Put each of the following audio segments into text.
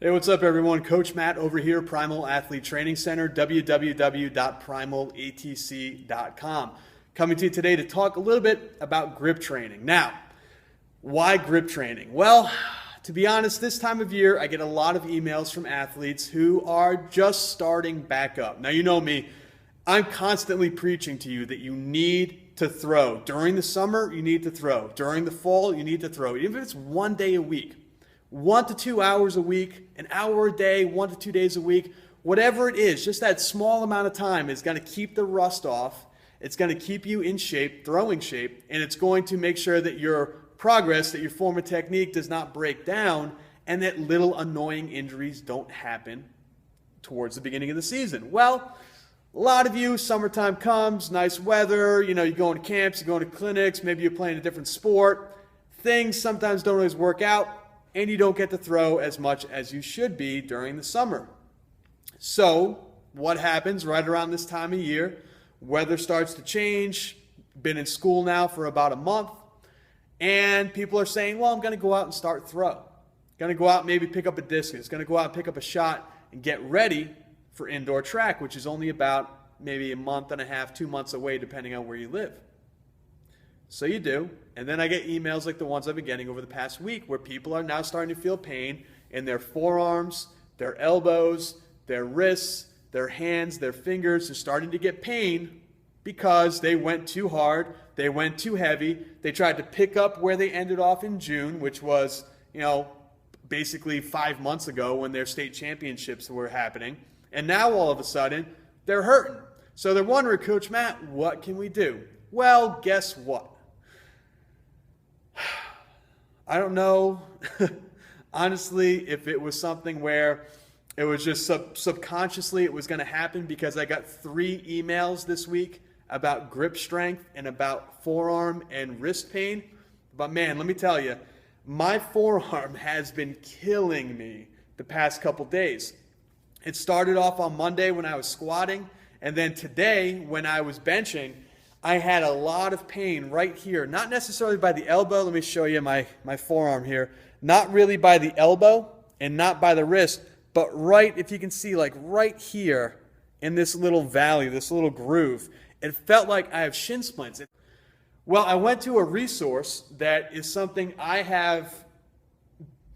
Hey, what's up, everyone? Coach Matt over here, Primal Athlete Training Center, www.primalatc.com. Coming to you today to talk a little bit about grip training. Now, why grip training? Well, to be honest, this time of year, I get a lot of emails from athletes who are just starting back up. Now, you know me, I'm constantly preaching to you that you need to throw. During the summer, you need to throw. During the fall, you need to throw. Even if it's 1 day a week. 1 to 2 hours a week, an hour a day, 1 to 2 days a week, whatever it is, just that small amount of time is going to keep the rust off. It's going to keep you in shape, throwing shape, and it's going to make sure that your progress, that your form of technique does not break down, and that little annoying injuries don't happen towards the beginning of the season. Well, a lot of you, summertime comes, nice weather, you're going to camps, you're going to clinics, maybe you're playing a different sport. Things sometimes don't always work out, and you don't get to throw as much as you should be during the summer. So what happens right around this time of year? Weather starts to change. Been in school now for about a month, and people are saying, well, I'm going to go out and start throw. Going to go out and maybe pick up a discus. Going to go out and pick up a shot and get ready for indoor track, which is only about maybe a month and a half, 2 months away, depending on where you live. So you do, and then I get emails like the ones I've been getting over the past week where people are now starting to feel pain in their forearms, their elbows, their wrists, their hands, their fingers. They're starting to get pain because they went too hard, they went too heavy, they tried to pick up where they ended off in June, which was, basically 5 months ago when their state championships were happening, and now all of a sudden, they're hurting. So they're wondering, Coach Matt, what can we do? Well, guess what? I don't know, honestly, if it was something where it was just subconsciously it was going to happen, because I got 3 emails this week about grip strength and about forearm and wrist pain. But man, let me tell you, my forearm has been killing me the past couple days. It started off on Monday when I was squatting, and then today when I was benching, I had a lot of pain right here, not necessarily by the elbow. Let me show you my forearm here. Not really by the elbow and not by the wrist, but right, if you can see, like right here in this little valley, this little groove, it felt like I have shin splints. Well, I went to a resource that is something I have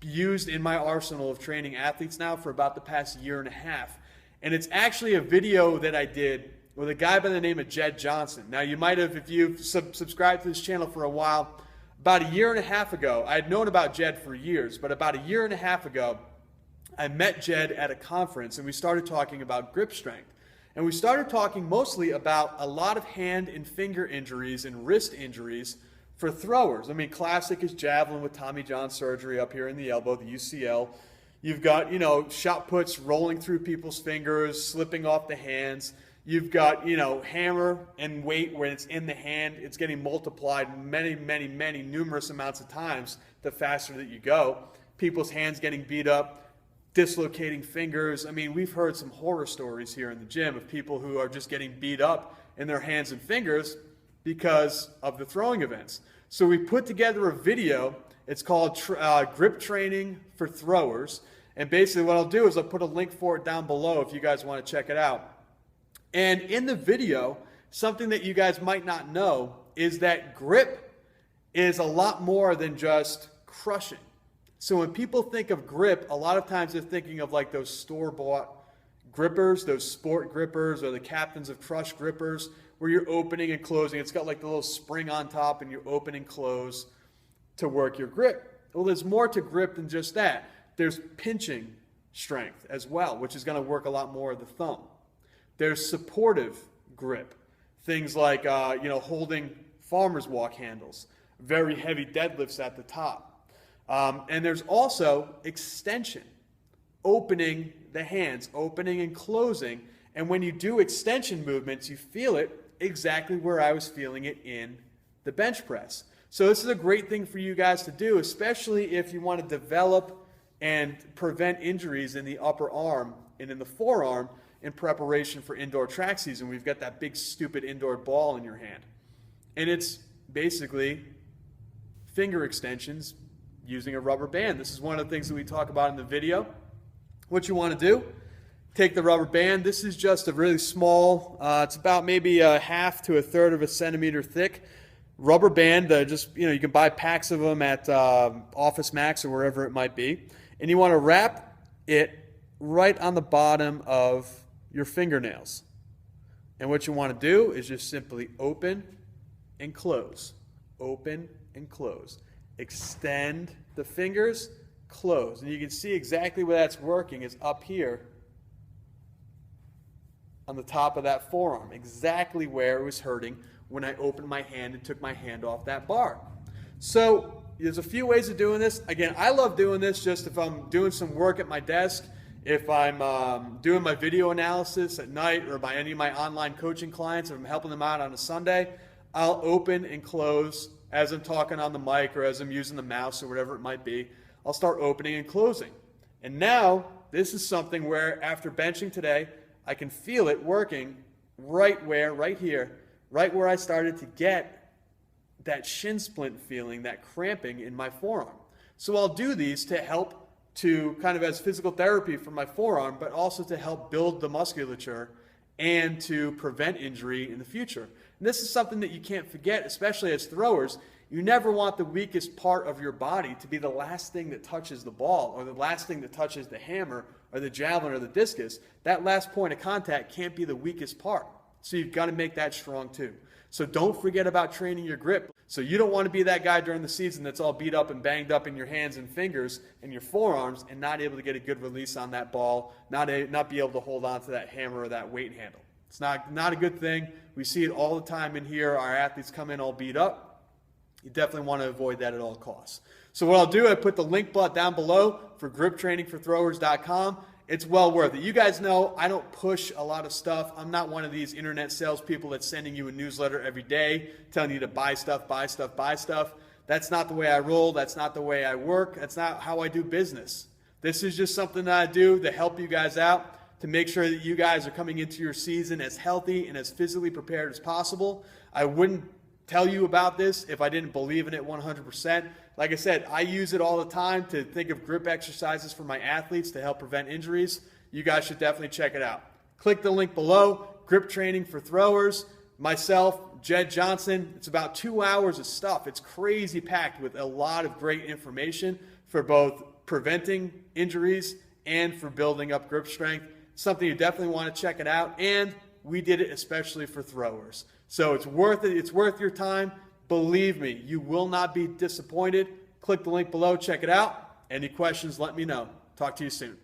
used in my arsenal of training athletes now for about the past year and a half. And it's actually a video that I did with a guy by the name of Jedd Johnson. Now, you might have, if you've subscribed to this channel for a while, about a year and a half ago, I had known about Jedd for years, but about a year and a half ago, I met Jedd at a conference, and we started talking about grip strength. And we started talking mostly about a lot of hand and finger injuries and wrist injuries for throwers. I mean, classic is Javelin with Tommy John surgery up here in the elbow, the UCL. You've got, shot puts rolling through people's fingers, slipping off the hands. You've got, hammer and weight when it's in the hand. It's getting multiplied many, numerous amounts of times the faster that you go. People's hands getting beat up, dislocating fingers. I mean, we've heard some horror stories here in the gym of people who are just getting beat up in their hands and fingers because of the throwing events. So we put together a video. It's called Grip Training for Throwers. And basically what I'll do is I'll put a link for it down below if you guys want to check it out. And in the video, something that you guys might not know is that grip is a lot more than just crushing. So when people think of grip, a lot of times they're thinking of like those store-bought grippers, those sport grippers, or the Captains of Crush grippers, where you're opening and closing. It's got like the little spring on top, and you open and close to work your grip. Well, there's more to grip than just that. There's pinching strength as well, which is going to work a lot more of the thumb. There's supportive grip, things like holding farmer's walk handles, very heavy deadlifts at the top. And there's also extension, opening the hands, opening and closing. And when you do extension movements, you feel it exactly where I was feeling it in the bench press. So this is a great thing for you guys to do, especially if you want to develop and prevent injuries in the upper arm and in the forearm in preparation for indoor track season. We've got that big stupid indoor ball in your hand. And it's basically finger extensions using a rubber band. This is one of the things that we talk about in the video. what you want to do, take the rubber band. This is just a really small, it's about maybe a half to a third of a centimeter thick rubber band. You can buy packs of them at Office Max or wherever it might be. And you want to wrap it right on the bottom of your fingernails. And what you want to do is just simply open and close. Open and close. Extend the fingers, close. And you can see exactly where that's working is up here on the top of that forearm, exactly where it was hurting when I opened my hand and took my hand off that bar. So there's a few ways of doing this. Again, I love doing this just if I'm doing some work at my desk, if I'm doing my video analysis at night, or by any of my online coaching clients, if I'm helping them out on a Sunday, I'll open and close as I'm talking on the mic or as I'm using the mouse or whatever it might be. I'll start opening and closing. And now this is something where after benching today, I can feel it working right here, right where I started to get that shin splint feeling, that cramping in my forearm. So I'll do these to help to kind of as physical therapy for my forearm, but also to help build the musculature and to prevent injury in the future. And this is something that you can't forget, especially as throwers. You never want the weakest part of your body to be the last thing that touches the ball or the last thing that touches the hammer or the javelin or the discus. That last point of contact can't be the weakest part. So you've got to make that strong too. So don't forget about training your grip. So you don't want to be that guy during the season that's all beat up and banged up in your hands and fingers and your forearms and not able to get a good release on that ball, not be able to hold on to that hammer or that weight handle. It's not a good thing. We see it all the time in here. Our athletes come in all beat up. You definitely want to avoid that at all costs. So what I'll do, I put the link down below for griptrainingforthrowers.com. It's well worth it. You guys know I don't push a lot of stuff. I'm not one of these internet salespeople that's sending you a newsletter every day telling you to buy stuff, buy stuff, buy stuff. That's not the way I roll. That's not the way I work. That's not how I do business. This is just something that I do to help you guys out, to make sure that you guys are coming into your season as healthy and as physically prepared as possible. I wouldn't tell you about this if I didn't believe in it 100%. Like I said, I use it all the time to think of grip exercises for my athletes to help prevent injuries. You guys should definitely check it out. Click the link below, Grip Training for Throwers. Myself, Jedd Johnson. It's about 2 hours of stuff. It's crazy packed with a lot of great information for both preventing injuries and for building up grip strength. Something you definitely want to check it out, and we did it especially for throwers. So it's worth it. It's worth your time. Believe me, you will not be disappointed. Click the link below, check it out. Any questions, let me know. Talk to you soon.